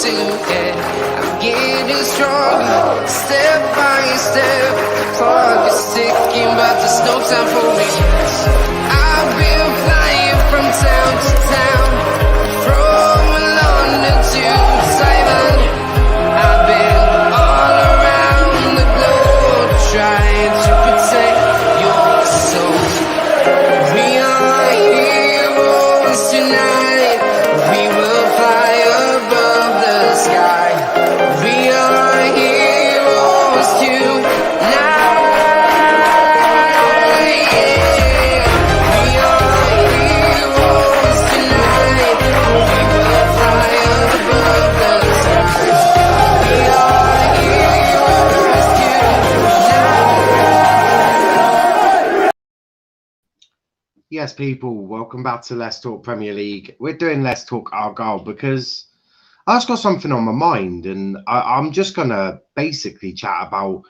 yeah. I'm getting stronger, step by step. Clock is ticking, but there's no time for me. I've been flying from town to town, from London to Taiwan. I've been all around the globe, trying to protect your soul. We are heroes tonight. We will fly above the sky. We are heroes tonight. Yeah. We are heroes tonight. We will fly above the sky. We are heroes tonight. Yes, people, welcome back to Let's Talk Premier League. We're doing Let's Talk Argyle because I've just got something on my mind, and I'm just going to basically chat about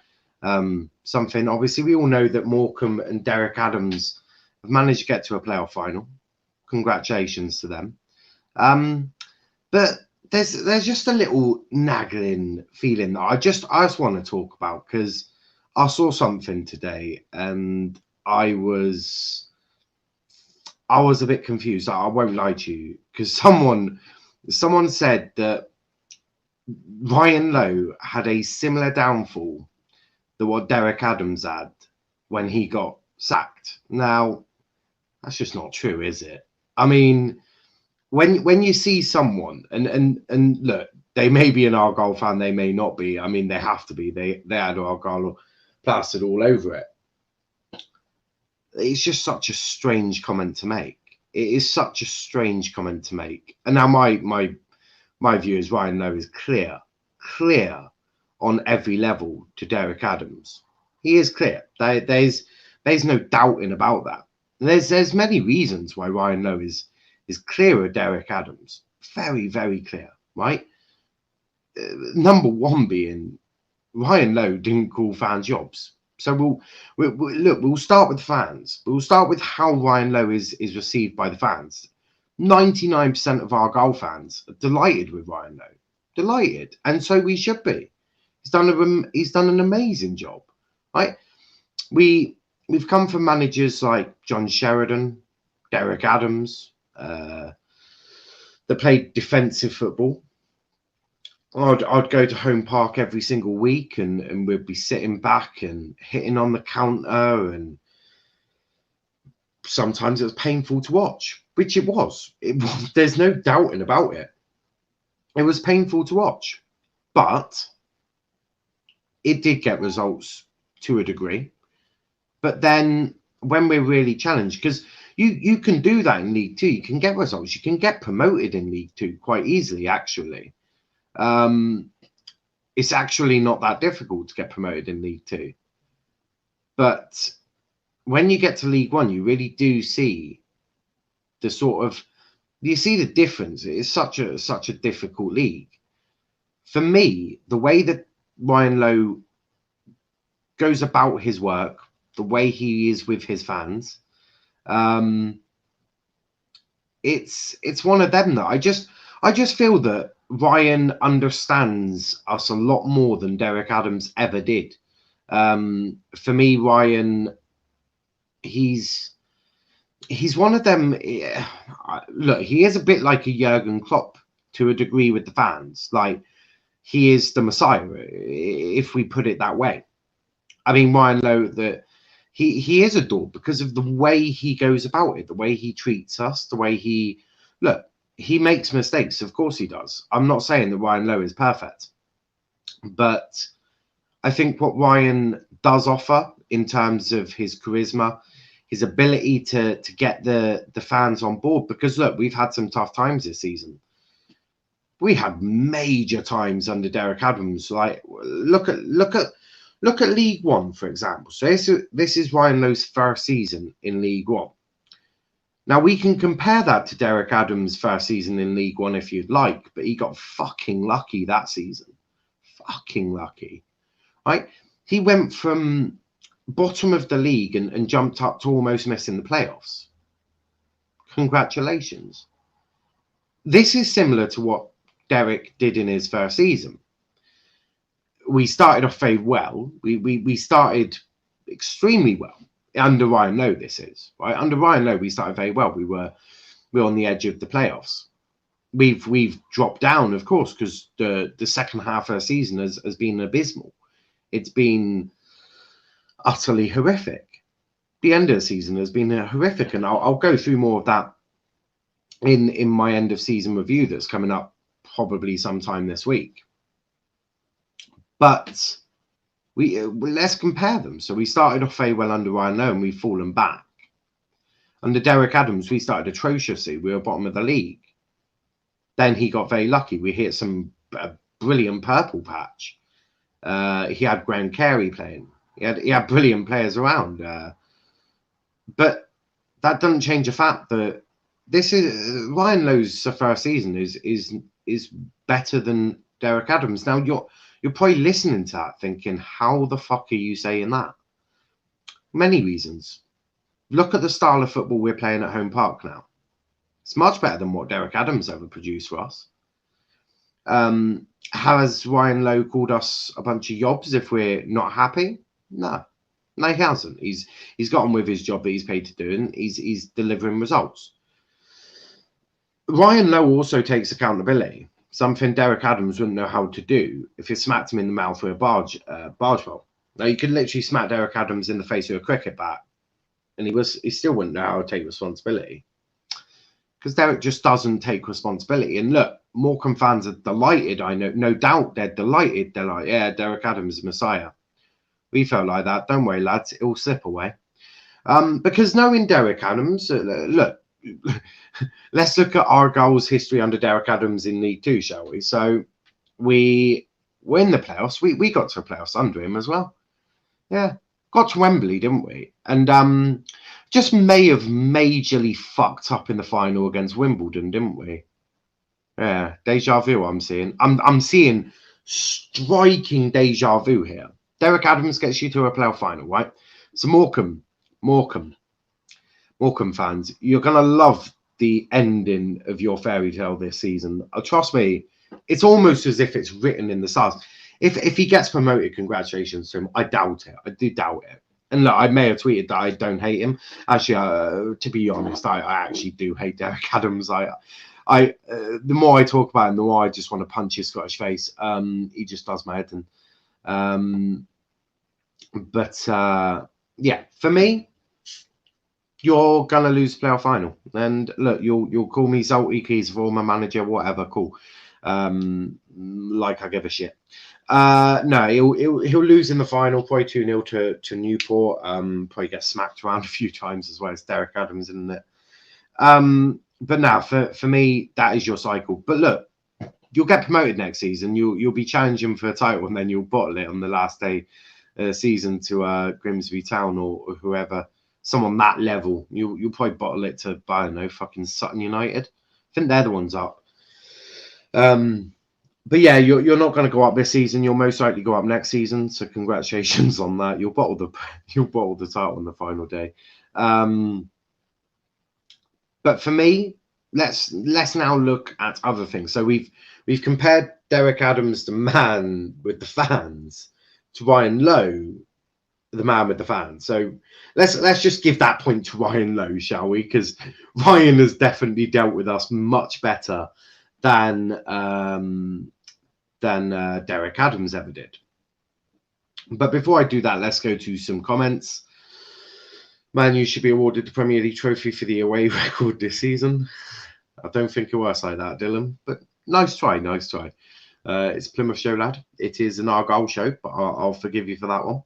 something. Obviously, we all know that Morecambe and Derek Adams have managed to get to a playoff final. Congratulations to them. But there's just a little nagging feeling that I just want to talk about, because I saw something today and I was a bit confused. I won't lie to you, because someone said that Ryan Lowe had a similar downfall to what Derek Adams had when he got sacked. Now, that's just not true, is it? I mean, when you see someone, and look, they may be an Argyle fan, they may not be. I mean, they have to be. They had Argyle plastered all over it. It's just such a strange comment to make. It is such a strange comment to make. And now my view is Ryan Lowe is clear on every level to Derek Adams. He is clear. There's no doubting about that. There's many reasons why Ryan Lowe is clear of Derek Adams. Very, very clear, right? Number one being Ryan Lowe didn't call fans jobs. So we'll start with fans. We'll start with how Ryan Lowe is received by the fans. 99% of Argyle fans are delighted with Ryan Lowe. Delighted. And so we should be. He's done an amazing job. Right? We've come from managers like John Sheridan, Derek Adams, that played defensive football. I'd go to Home Park every single week, and we'd be sitting back and hitting on the counter, and sometimes it was painful to watch, which it was. There's no doubting about it. It was painful to watch, but it did get results to a degree. But then when we're really challenged, because you can do that in League Two, you can get results, you can get promoted in League Two quite easily, actually. It's actually not that difficult to get promoted in League Two. But when you get to League One, you really do see the difference. It is such a difficult league. For me, the way that Ryan Lowe goes about his work, the way he is with his fans, it's one of them that I just feel that Ryan understands us a lot more than Derek Adams ever did. For me, Ryan, he's one of them. Look, he is a bit like a Jurgen Klopp to a degree with the fans. Like, he is the Messiah, if we put it that way. I mean, Ryan Lowe, he is adored because of the way he goes about it, the way he treats us, the way he makes mistakes. Of course he does. I'm not saying that Ryan Lowe is perfect, but I think what Ryan does offer in terms of his charisma, his ability to get the fans on board, because look, we've had some tough times this season. We had major times under Derek Adams. Like, look at League One, for example. So this is Ryan Lowe's first season in League One. Now, we can compare that to Derek Adams' first season in League One if you'd like, but he got fucking lucky that season. Fucking lucky. Right? He went from bottom of the league and jumped up to almost missing the playoffs. Congratulations. This is similar to what Derek did in his first season. We started off very well. We started extremely well under Ryan Lowe. This is right under Ryan Lowe. We started very well. We were on the edge of the playoffs. We've dropped down, of course, because the second half of the season has been abysmal. It's been utterly horrific. The end of the season has been horrific, and I'll go through more of that in my end of season review that's coming up probably sometime this week. But let's compare them. So we started off very well under Ryan Lowe, and we've fallen back. Under Derek Adams, we started atrociously. We were bottom of the league. Then he got very lucky. We hit some brilliant purple patch. He had Graham Carey playing. He had brilliant players around. But that doesn't change the fact that this is Ryan Lowe's first season is better than Derek Adams. Now you're probably listening to that thinking, how the fuck are you saying that? Many reasons. Look at the style of football we're playing at Home Park now. It's much better than what Derek Adams ever produced for us. Has Ryan Lowe called us a bunch of yobs if we're not happy? No, he hasn't. He's got on with his job that he's paid to do, and he's delivering results. Ryan Lowe also takes accountability, something Derek Adams wouldn't know how to do if you smacked him in the mouth with a barge pole. Now you could literally smack Derek Adams in the face with a cricket bat, and he still wouldn't know how to take responsibility. Because Derek just doesn't take responsibility. And look, Morecambe fans are delighted. I know, no doubt they're delighted. They're like, yeah, Derek Adams is Messiah. We felt like that. Don't worry, lads. It will slip away. Because knowing Derek Adams, look, let's look at Argyle's history under Derek Adams in League Two, shall we? So we were in the playoffs. We got to the playoffs under him as well. Yeah, got to Wembley, didn't we? And just may have majorly fucked up in the final against Wimbledon, didn't we? Yeah, deja vu. I'm seeing striking deja vu here. Derek Adams gets you to a playoff final, right? So Morecambe fans, you're gonna love the ending of your fairy tale this season. Trust me, it's almost as if it's written in the stars. If he gets promoted, congratulations to him. I doubt it. I do doubt it. And look, I may have tweeted that I don't hate him. Actually, to be honest, I actually do hate Derek Adams. The more I talk about him, the more I just want to punch his Scottish face. He just does my head in. Yeah, for me, you're gonna lose the playoff final. And look, you'll call me salty keys, former manager, whatever. Cool. Like I give a shit. No, he'll lose in the final, probably 2-0 to Newport. Probably get smacked around a few times as well as Derek Adams, isn't it? But now for me, that is your cycle. But look, you'll get promoted next season. You'll be challenging for a title, and then you'll bottle it on the last day of the season to Grimsby Town or whoever, someone that level. You'll probably bottle it to, I don't know, fucking Sutton United. I think they're the ones up. But yeah, you're not going to go up this season. You'll most likely go up next season. So congratulations on that. You'll bottle the title on the final day. But for me, let's now look at other things. So we've compared Derek Adams, the man with the fans, to Ryan Lowe, the man with the fans. So let's just give that point to Ryan Lowe, shall we? Because Ryan has definitely dealt with us much better than Derek Adams ever did. But before I do that, let's go to some comments. Man, you should be awarded the Premier League trophy for the away record this season. I don't think it works like that, Dylan, but nice try. It's Plymouth show, lad. It is an Argyle show, but I'll forgive you for that one.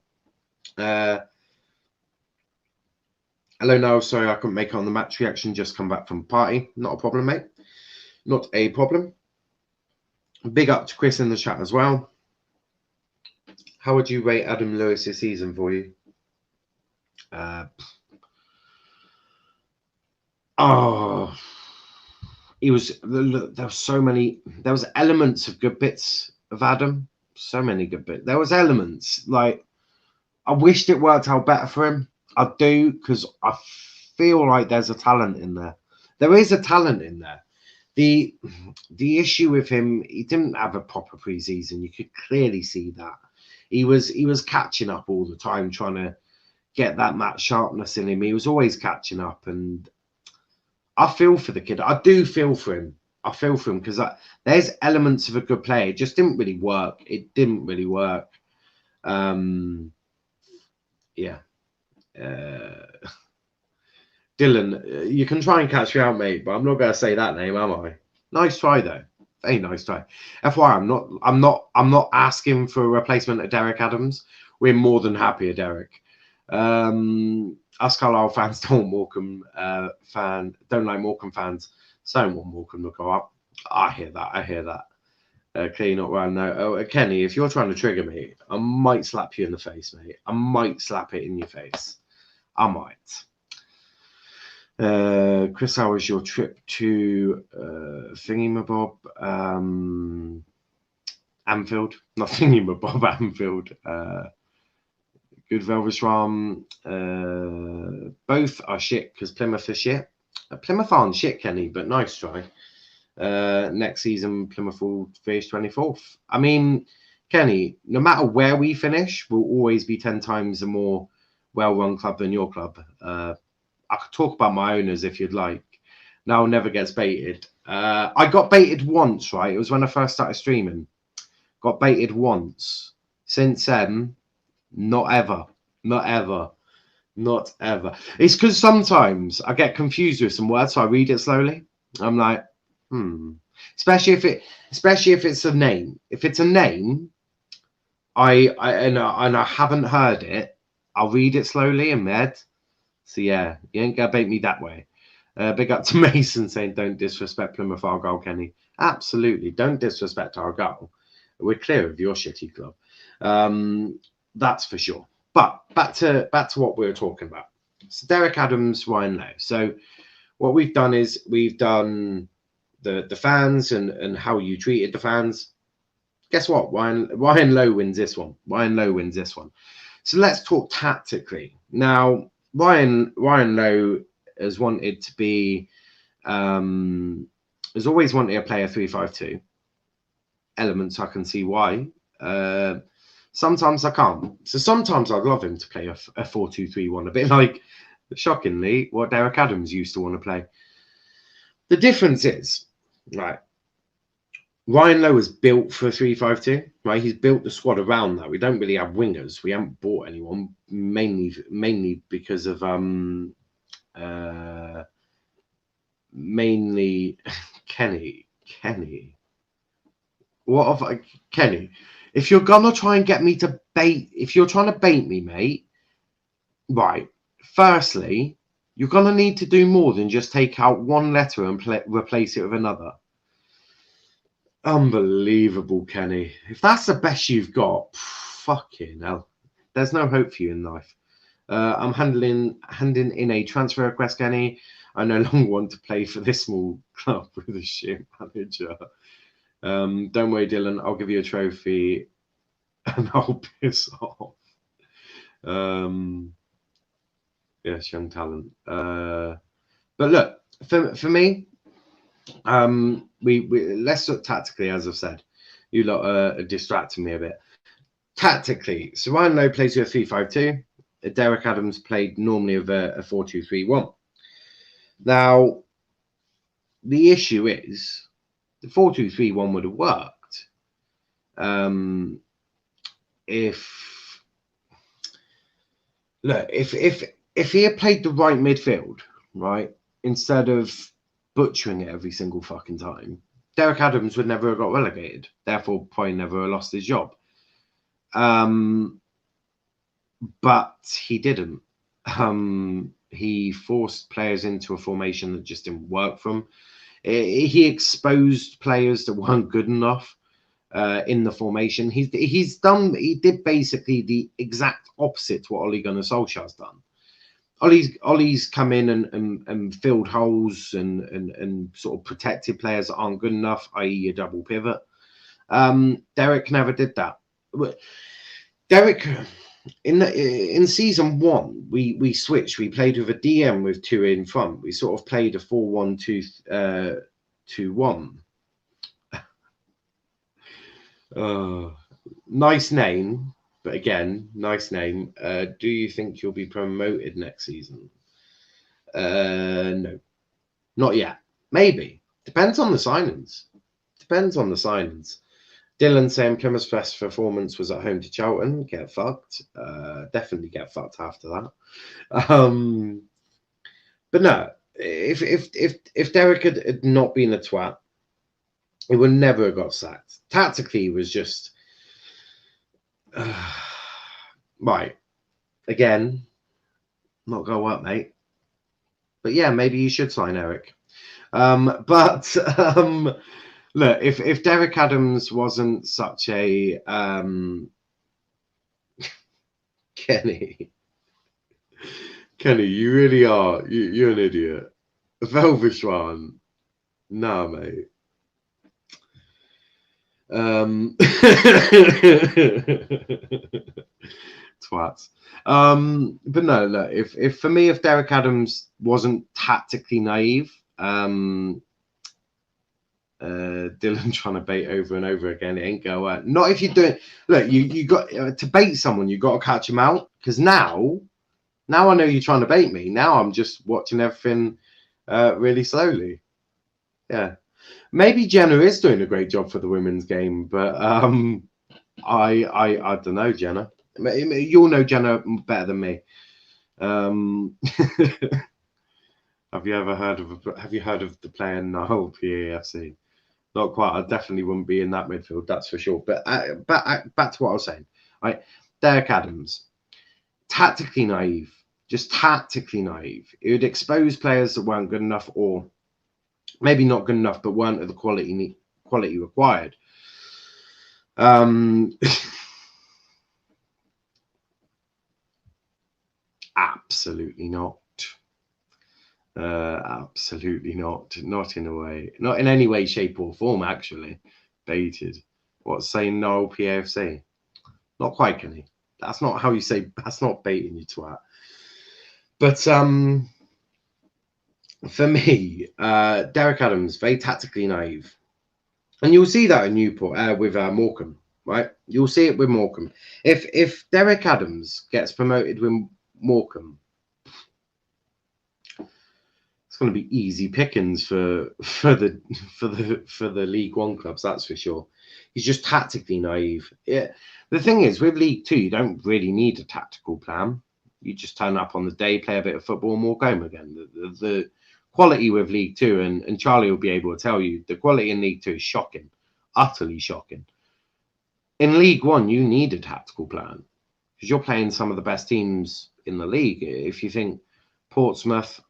Hello, Niall. Sorry I couldn't make it on the match reaction. Just come back from a party. Not a problem, mate. Not a problem. Big up to Chris in the chat as well. How would you rate Adam Lewis this season for you? He was. There was elements of good bits of Adam. So many good bits. There was elements like I wished it worked out better for him. I do, because I feel like there's a talent in there. There is a talent in there. The issue with him, he didn't have a proper preseason. You could clearly see that. He was catching up all the time, trying to get that match sharpness in him. He was always catching up, and I feel for the kid. I do feel for him. I feel for him because there's elements of a good player. It just didn't really work. It didn't really work. Yeah. Dylan, you can try and catch me out, mate, but I'm not going to say that name, am I? Nice try, though. Very nice try. FYI, I'm not asking for a replacement of Derek Adams. We're more than happy with Derek. Us Carlisle fans don't like Morecambe fans. So want Morecambe to go up. I hear that. Clearly not right now. Oh, Kenny, if you're trying to trigger me, I might slap you in the face, mate. I might slap it in your face. I might. Chris, how was your trip to Thingamabob? Anfield? Not Thingamabob, Anfield. Good Velversram. Both are shit because Plymouth are shit. Plymouth aren't shit, Kenny, but nice try. Next season, Plymouth will finish 24th. I mean, Kenny, no matter where we finish, we'll always be 10 times a more well-run club than your club. I could talk about my owners if you'd like. Now never gets baited. I got baited once, right? It was when I first started streaming. Got baited once. Since then, not ever. It's because sometimes I get confused with some words, so I read it slowly. I'm like, Especially if it's a name. If it's a name, I haven't heard it, I'll read it slowly in my head. So yeah, you ain't gonna bait me that way. Big up to Mason saying don't disrespect Plymouth Argyle, Kenny. Absolutely, don't disrespect Argyle. We're clear of your shitty club. That's for sure. But back to what we were talking about. So Derek Adams, Ryan Lowe. So what we've done is we've done the fans and how you treated the fans. Guess what? Ryan Lowe wins this one. So let's talk tactically. Now, Ryan Lowe has wanted to be, has always wanted to play a 3-5-2. Elements I can see why. Sometimes I can't. So sometimes I'd love him to play a 4-2-3-1, a bit like, shockingly, what Derek Adams used to want to play. The difference is, right, Ryan Lowe is built for a 3-5-2, right? He's built the squad around that. We don't really have wingers. We haven't bought anyone, mainly because of mainly Kenny. What have Kenny? If you're gonna try and get me to if you're trying to bait me, mate, right? Firstly, you're gonna need to do more than just take out one letter and replace it with another. Unbelievable, Kenny. If that's the best you've got, fucking hell. There's no hope for you in life. I'm handing in a transfer request, Kenny. I no longer want to play for this small club with a shit manager. Don't worry, Dylan. I'll give you a trophy and I'll piss off. Yes, young talent. But look, for me, we let's look tactically, as I've said. You lot are distracting me a bit. Tactically, so Ryan Lowe plays with a 3-5-2. Derek Adams played normally with a 4-2-3-1. Now, the issue is the 4-2-3-1 would have worked if he had played the right midfield, right, instead of butchering it every single fucking time, Derek Adams would never have got relegated. Therefore, probably never have lost his job. But he didn't. He forced players into a formation that just didn't work for him. He exposed players that weren't good enough in the formation. He did basically the exact opposite to what Ole Gunnar Solskjaer's done. Ollie's come in and filled holes and sort of protected players that aren't good enough, i.e. a double pivot. Derek never did that. Derek, in season 1, we switched. We played with a DM with 2 in front. We sort of played a 4-1-2-3 2-1. Nice name, but again, nice name. Do you think you'll be promoted next season? No, not yet. Maybe. Depends on the signings. Dylan saying Plymouth's best performance was at home to Charlton. Get fucked. Definitely get fucked after that. But no, if Derek had not been a twat, he would never have got sacked. Tactically, he was just right. Again, not gonna work, mate. But yeah, maybe you should sign Eric. But look, if Derek Adams wasn't such a Kenny, you really are. You're an idiot. Velvishwan, nah, mate. Twats. But no, look, if for me, if Derek Adams wasn't tactically naive, Dylan trying to bait over and over again, it ain't go out. Not if you're doing. Look, you got to bait someone, you got to catch him out. Because now I know you're trying to bait me. Now I'm just watching everything really slowly. Yeah. Maybe Jenna is doing a great job for the women's game, but I don't know, Jenna. You'll know Jenna better than me. Have you heard of the player Niall PAFC? Not quite. I definitely wouldn't be in that midfield, that's for sure. But back to what I was saying. Right, Derek Adams, tactically naive, just tactically naive. It would expose players that weren't good enough, or maybe not good enough, but weren't of the quality required. Absolutely not. Absolutely not. Not in a way. Not in any way, shape, or form. Actually, baited. What's saying Niall PAFC? Not quite, Kenny. That's not how you say. That's not baiting, you twat. But for me, Derek Adams, very tactically naive. And you'll see that in Newport with Morecambe, right? You'll see it with Morecambe. If Derek Adams gets promoted with Morecambe, it's going to be easy pickings for the League One clubs, that's for sure. He's just tactically naive. Yeah. The thing is, with League Two, you don't really need a tactical plan. You just turn up on the day, play a bit of football, and walk home again. The quality with League Two, and Charlie will be able to tell you, the quality in League Two is shocking, utterly shocking. In League One, you need a tactical plan because you're playing some of the best teams in the league. If you think Portsmouth,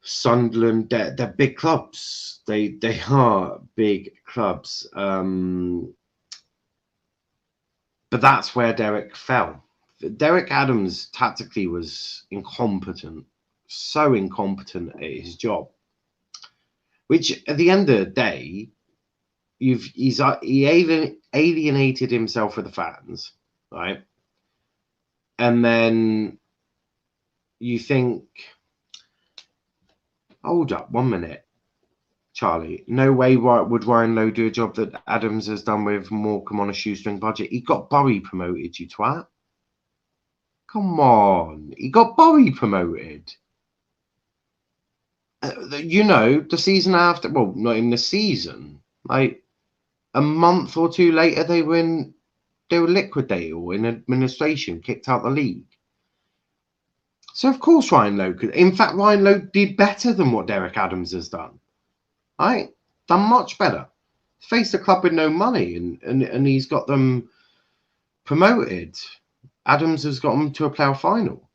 Sunderland, they're big clubs. They are big clubs. But that's where Derek fell. Derek Adams tactically was incompetent, so incompetent at his job, which at the end of the day, he alienated himself with the fans, right? And then you think, hold up, 1 minute, Charlie. No way would Ryan Lowe do a job that Adams has done with Morecambe on a shoestring budget. He got Bury promoted, you twat. Come on. He got Bury promoted. You know, the season after, well, not even the season. Like, a month or two later, they were liquidated or in administration, kicked out the league. So, of course, Ryan Lowe could. In fact, Ryan Lowe did better than what Derek Adams has done. Right? Done much better. Faced a club with no money, and he's got them promoted. Adams has got them to a playoff final.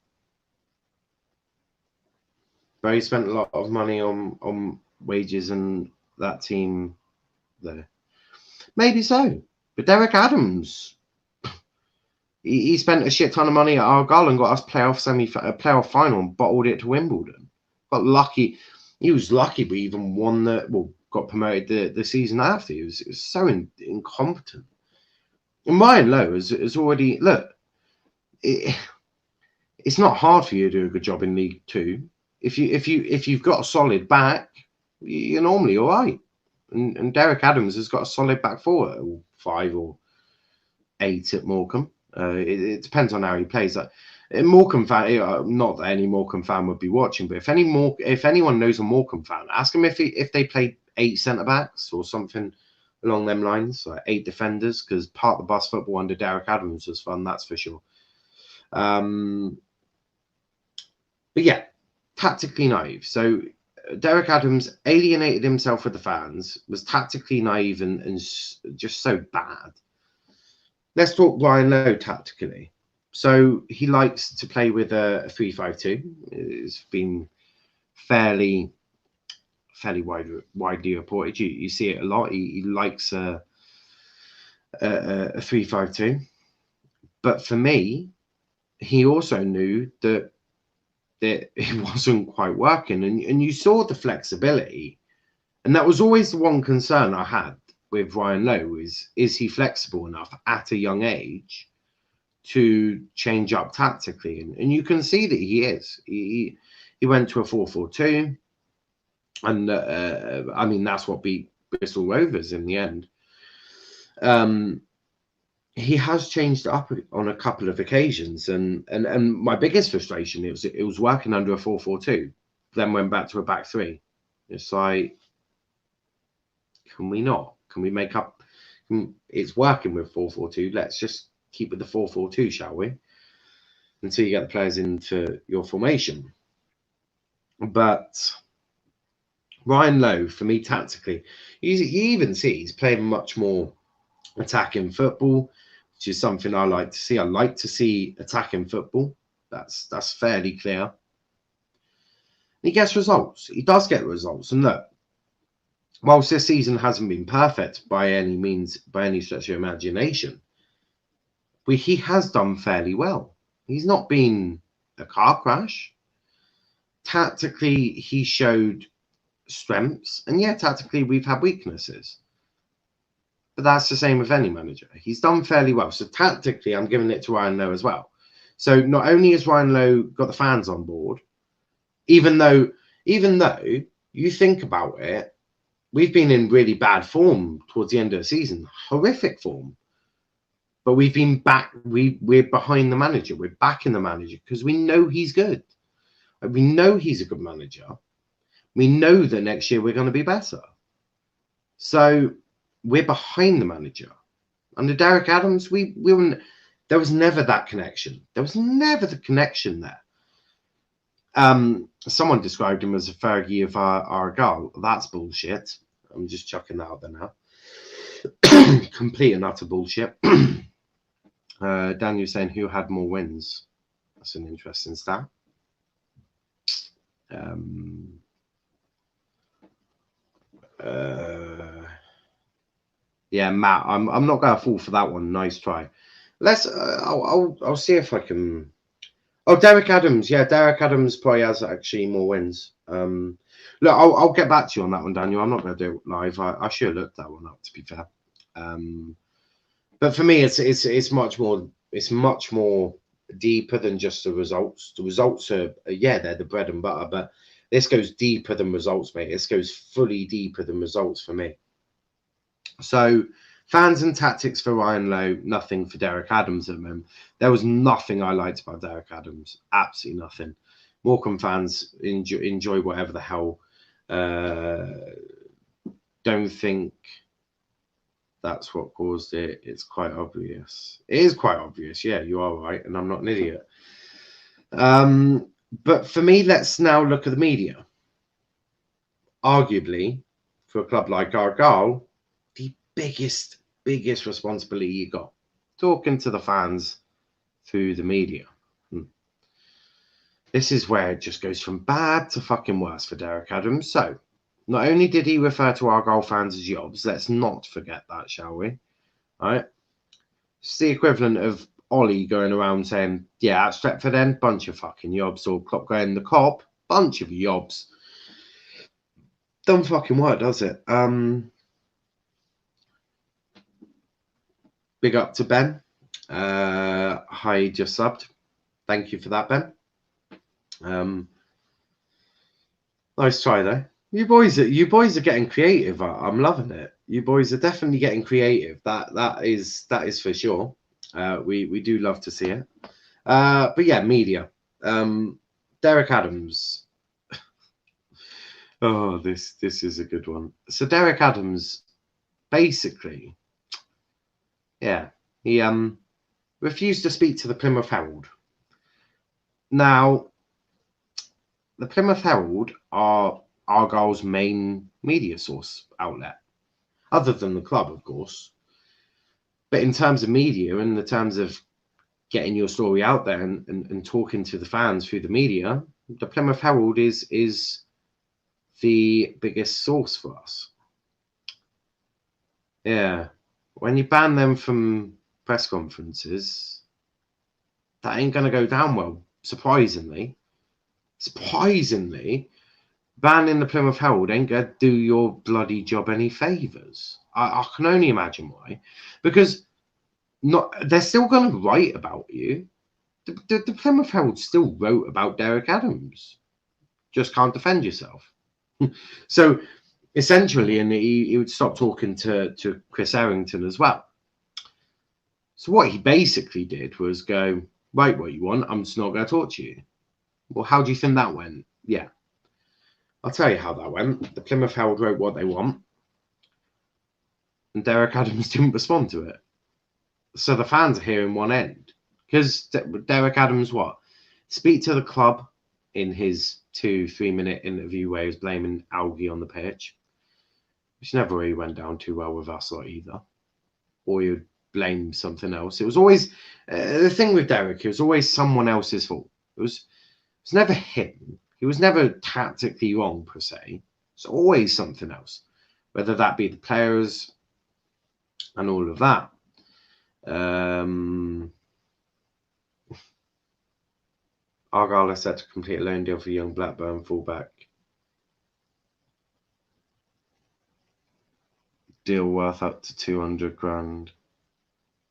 But he spent a lot of money on wages and that team there. Maybe so. But Derek Adams, he spent a shit ton of money at Argyle and got us playoff final and bottled it to Wimbledon. Got lucky. He was lucky we even won got promoted the season after. It was so incompetent. And Ryan Lowe has already, look, it's not hard for you to do a good job in League Two. if you've got a solid back, you're normally all right. And Derek Adams has got a solid back four, or 5 or 8 at Morecambe. It depends on how he plays. Morecambe fan, not that any Morecambe fan would be watching, but if anyone knows a Morecambe fan, ask them if they played 8 centre backs or something along them lines, like 8 defenders, because part of the bus football under Derek Adams was fun, that's for sure. But yeah, tactically naive. So Derek Adams alienated himself with the fans, was tactically naive and just so bad. Let's talk Ryan Lowe tactically. So he likes to play with a 3-5-2. It's been fairly widely reported. You see it a lot. He likes a 3-5-2. But for me, he also knew that it wasn't quite working, and you saw the flexibility, and that was always the one concern I had with Ryan Lowe: is he flexible enough at a young age to change up tactically? And you can see that he is. He went to a 4-4-2, and I mean that's what beat Bristol Rovers in the end. He has changed up on a couple of occasions, and my biggest frustration it was working under a 4-4-2, then went back to a back 3. It's like, can we not? Can we make up? It's working with 4-4-2. Let's just keep with the 4-4-2, shall we? Until you get the players into your formation. But Ryan Lowe, for me, tactically, you even see he's playing much more attacking football, which is something I like to see. I like to see attacking football. That's fairly clear. He gets results. He does get results. And look, whilst this season hasn't been perfect by any means, by any stretch of imagination, he has done fairly well. He's not been a car crash. Tactically, he showed strengths. And yeah, tactically, we've had weaknesses. But that's the same with any manager. He's done fairly well. So tactically, I'm giving it to Ryan Lowe as well. So not only has Ryan Lowe got the fans on board, even though you think about it, we've been in really bad form towards the end of the season, horrific form. But we've been back. We're behind the manager. We're backing the manager because we know he's good. We know he's a good manager. We know that next year we're going to be better. So we're behind the manager. Under Derek Adams, there was never that connection. There was never the connection there. Someone described him as a Fergie of Argyle. That's bullshit. I'm just chucking that out there now. Complete and utter bullshit. Daniel saying who had more wins. That's an interesting stat. Yeah, Matt, I'm not going to fall for that one. Nice try. Let's. I'll see if I can. Oh, Derek Adams. Yeah, Derek Adams probably has actually more wins. Look, I'll get back to you on that one, Daniel. I'm not going to do it live. I should have looked that one up, to be fair. But for me, it's much more. It's much more deeper than just the results. The results are they're the bread and butter, but this goes deeper than results, mate. This goes fully deeper than results for me. So fans and tactics for Ryan Lowe, nothing for Derek Adams at the moment. There was nothing I liked about Derek Adams. Absolutely nothing. Morecambe fans enjoy whatever the hell. Don't think that's what caused it. It's quite obvious. It is quite obvious. Yeah, you are right. And I'm not an idiot. But for me, let's now look at the media. Arguably, for a club like Argyle, the biggest responsibility you got. Talking to the fans through the media. This is where it just goes from bad to fucking worse for Derek Adams. So, not only did he refer to Argyle fans as yobs, let's not forget that, shall we? All right? It's the equivalent of Ollie going around saying, yeah, at Stretford End, bunch of fucking yobs, or Klopp going, the Cop, bunch of yobs. Don't fucking work, does it? Big up to Ben. Hi, just subbed. Thank you for that, Ben. Nice try though. You boys are getting creative. I'm loving it. You boys are definitely getting creative. That is for sure. We do love to see it. But yeah, media. Derek Adams. Oh, this is a good one. So Derek Adams, basically, yeah, he refused to speak to the Plymouth Herald. Now, the Plymouth Herald are Argyle's main media source outlet, other than the club, of course. But in terms of media and the terms of getting your story out there and talking to the fans through the media, the Plymouth Herald is the biggest source for us. Yeah. When you ban them from press conferences, that ain't going to go down well, surprisingly. Surprisingly, banning the Plymouth Herald ain't going to do your bloody job any favours. I can only imagine why. Because they're still going to write about you. The Plymouth Herald still wrote about Derek Adams. Just can't defend yourself. So essentially, and he would stop talking to Chris Errington as well. So what he basically did was go, write what you want, I'm just not going to talk to you. Well, how do you think that went? Yeah. I'll tell you how that went. The Plymouth Herald wrote what they want, and Derek Adams didn't respond to it. So the fans are hearing one end. Because Derek Adams, what? Speak to the club in his 2-3 minute interview where he was blaming algae on the pitch, which never really went down too well with us lot either. Or he would blame something else. It was always the thing with Derek, it was always someone else's fault. It was never him. He was never tactically wrong per se. It's always something else, whether that be the players and all of that. Argyle is set to complete a loan deal for young Blackburn fullback. Deal worth up to 200 grand.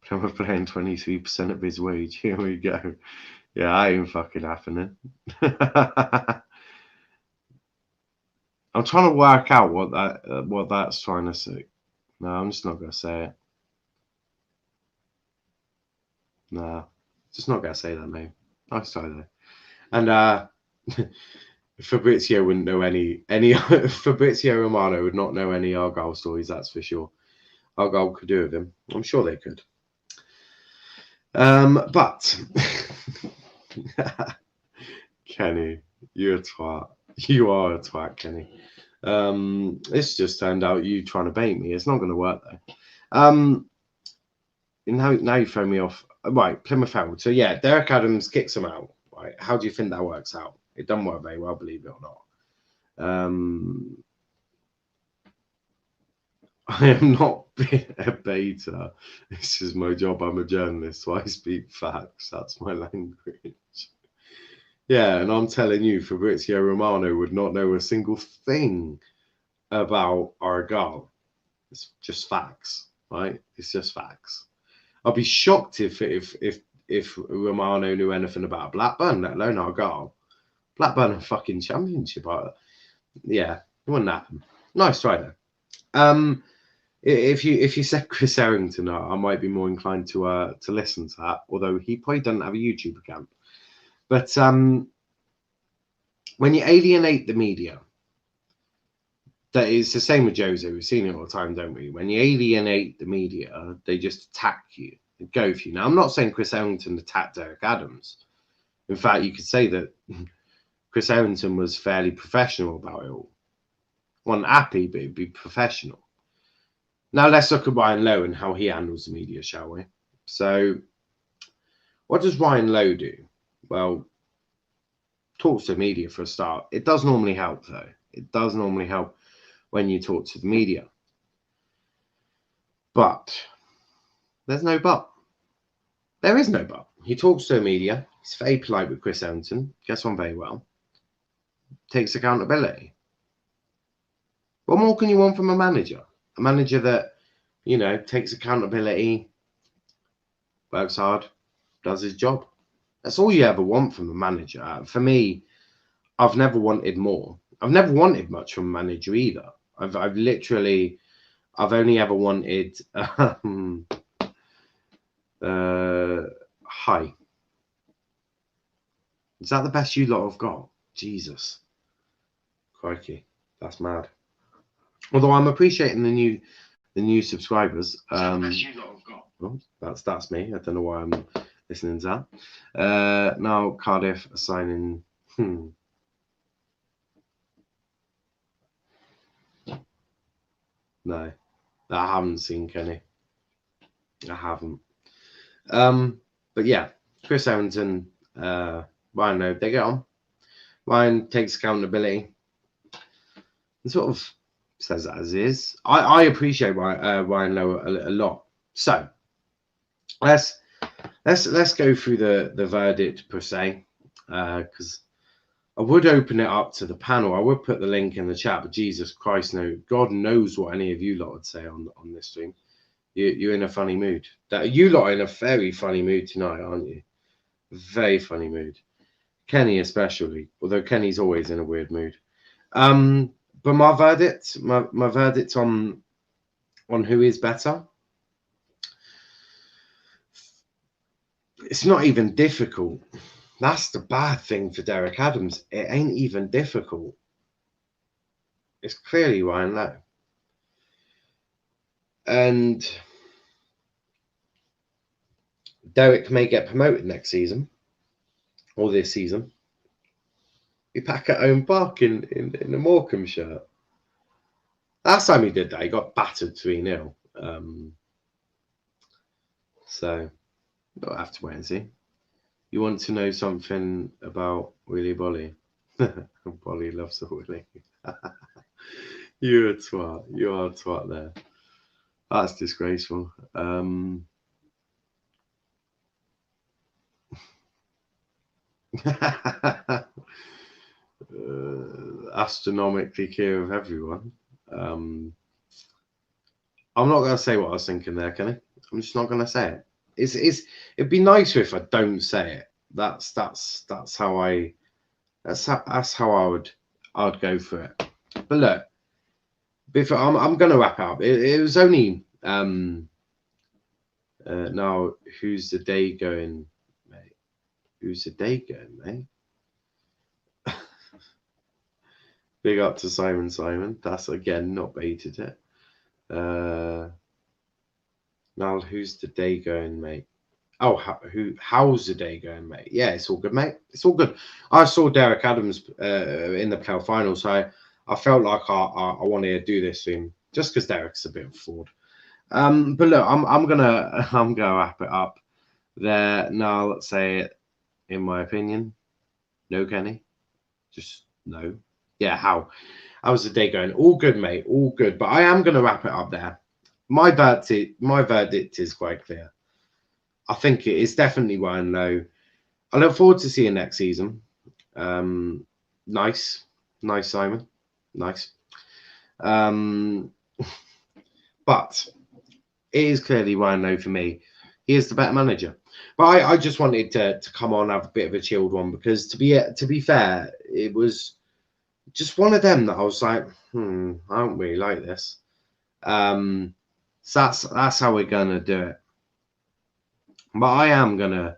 Plymouth paying 23% of his wage. Here we go. Yeah, that ain't fucking happening. I'm trying to work out what that's trying to say. No, I'm just not gonna say it. No, just not gonna say that name. Nice try though. And Fabrizio wouldn't know any Fabrizio Romano would not know any Argyle stories, that's for sure. Argyle could do with him. I'm sure they could. But Kenny, you're a twat. You are a twat, Kenny. This just turned out you trying to bait me. It's not going to work though. Now you throw me off. Right, Plymouth Herald. So yeah, Derek Adams kicks him out. Right, how do you think that works out? It doesn't work very well, believe it or not. I am not a beta. This is my job. I'm a journalist, so I speak facts. That's my language. Yeah, and I'm telling you, Fabrizio Romano would not know a single thing about Argyle. It's just facts, right? It's just facts. I'd be shocked if Romano knew anything about Blackburn, let alone Argyle. Blackburn are fucking championship. Yeah, it wouldn't happen. Nice try though. If you said Chris Errington, I might be more inclined to listen to that. Although he probably doesn't have a YouTube account. But when you alienate the media, that is the same with Jose. We've seen it all the time, don't we? When you alienate the media, they just attack you and go for you. Now, I'm not saying Chris Errington attacked Derek Adams. In fact, you could say that Chris Errington was fairly professional about it all. Wasn't happy, but he'd be professional. Now, let's look at Ryan Lowe and how he handles the media, shall we? So, what does Ryan Lowe do? Well, talks to the media for a start. It does normally help, though. It does normally help when you talk to the media. But there's no but. There is no but. He talks to the media. He's very polite with Chris Errington. Gets on very well. Takes accountability. What more can you want from a manager? A manager that, you know, takes accountability, works hard, does his job. That's all you ever want from a manager. For me, I've never wanted more. I've never wanted much from a manager either. I've only ever wanted hi. Is that the best you lot have got? Jesus. Crikey. That's mad. Although I'm appreciating the new subscribers. Oh, that's me. I don't know why I'm listening to that. Now Cardiff assigning. No, I haven't seen Kenny. I haven't. But yeah, Chris Harrington, Ryan Lowe, they get on. Ryan takes accountability and sort of says that as is. I appreciate Ryan Lowe a lot. So let's go through the verdict per se, because I would open it up to the panel. I would put the link in the chat, but Jesus Christ, no, God knows what any of you lot would say on this stream. You're in a funny mood. You lot are in a very funny mood tonight, aren't you? Very funny mood. Kenny especially, although Kenny's always in a weird mood. But my verdict on who is better, it's not even difficult. That's the bad thing for Derek Adams. It ain't even difficult. It's clearly Ryan Lowe. And Derek may get promoted next season or this season. He pack at home park in a Morecambe shirt. Last time he did that, he got battered 3-0. So we'll have to wait and see. You want to know something about Willy Bolly? Bolly loves a Willy. You're a twat. You are a twat there. That's disgraceful. Astronomically clear of everyone. I'm not going to say what I was thinking there, Kenny. I'm just not going to say it. It'd be nicer if I don't say it. That's how I would go for it. But look, I'm going to wrap up. It was only now. Who's the day going, mate? Who's the day going, mate? Big up to Simon. That's again not baited it. Now, who's the day going, mate? Oh, how's the day going, mate? Yeah, it's all good, mate. It's all good. I saw Derek Adams in the Pale Final, so I felt like I wanted to do this thing just because Derek's a bit of a fraud. But look, I'm gonna wrap it up there. Now, let's say it. In my opinion, no, Kenny, just no. Yeah, how's the day going? All good, mate. All good. But I am gonna wrap it up there. My verdict is quite clear. I think it is definitely Ryan Lowe. I look forward to seeing next season. Nice, Simon. Nice. But it is clearly Ryan Lowe for me. He is the better manager. But I just wanted to come on, have a bit of a chilled one, because to be fair, it was just one of them that I was like, I don't really like this. So that's how we're gonna do it. But I am gonna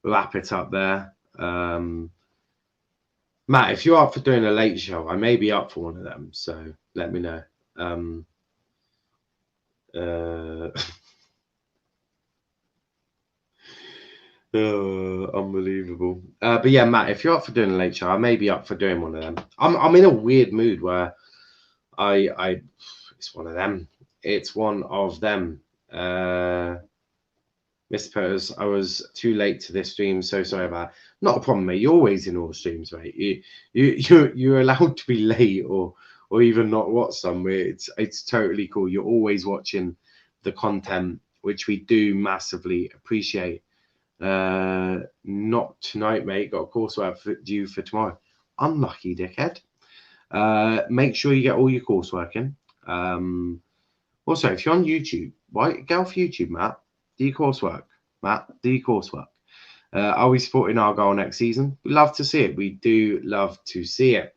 wrap it up there. Matt, if you're up for doing a late show, I may be up for one of them, so let me know. Unbelievable. But yeah, Matt, if you're up for doing a late show, I may be up for doing one of them. I'm in a weird mood where it's one of them. It's one of them. Mr. Peters, I was too late to this stream, so sorry about that. Not a problem, mate. You're always in all streams, mate. You're allowed to be late or even not watch some. It's totally cool. You're always watching the content, which we do massively appreciate. Not tonight, mate. Got a coursework due for tomorrow. Unlucky dickhead. Make sure you get all your coursework in. Also, if you're on YouTube, get off YouTube, Matt. Do your coursework, Matt. Do your coursework. Are we supporting Argyle next season? We love to see it. We do love to see it.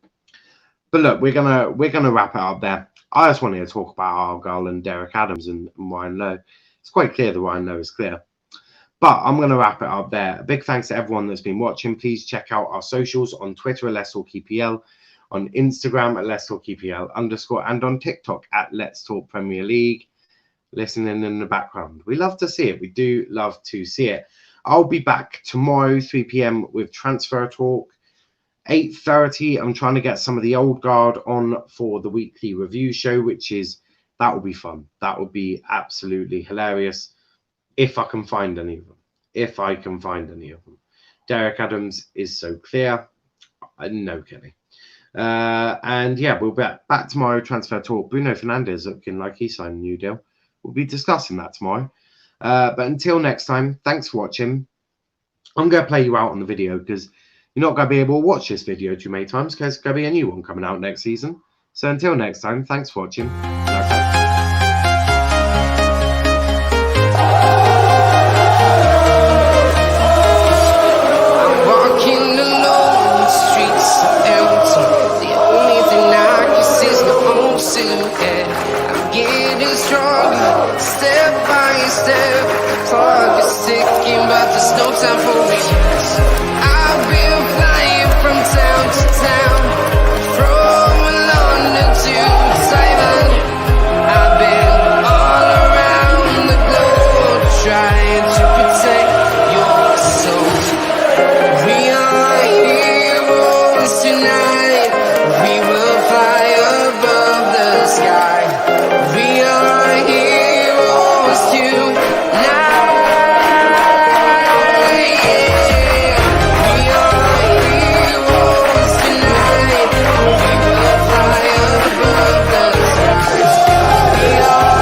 But look, we're gonna wrap it up there. I just wanted to talk about Argyle and Derek Adams and Ryan Lowe. It's quite clear that Ryan Lowe is clear. But I'm going to wrap it up there. A big thanks to everyone that's been watching. Please check out our socials on Twitter at Let's Talk EPL, on Instagram at Let's Talk EPL _, and on TikTok at Let's Talk Premier League. Listening in the background. We love to see it. We do love to see it. I'll be back tomorrow, 3 p.m. with Transfer Talk. 8:30, I'm trying to get some of the old guard on for the weekly review show, that will be fun. That would be absolutely hilarious. If I can find any of them. Derek Adams is so clear. No kidding. And yeah, we'll be back tomorrow. Transfer Talk. Bruno Fernandes looking like he signed a new deal. We'll be discussing that tomorrow. But until next time, thanks for watching. I'm going to play you out on the video because you're not going to be able to watch this video too many times because there's going to be a new one coming out next season. So until next time, thanks for watching.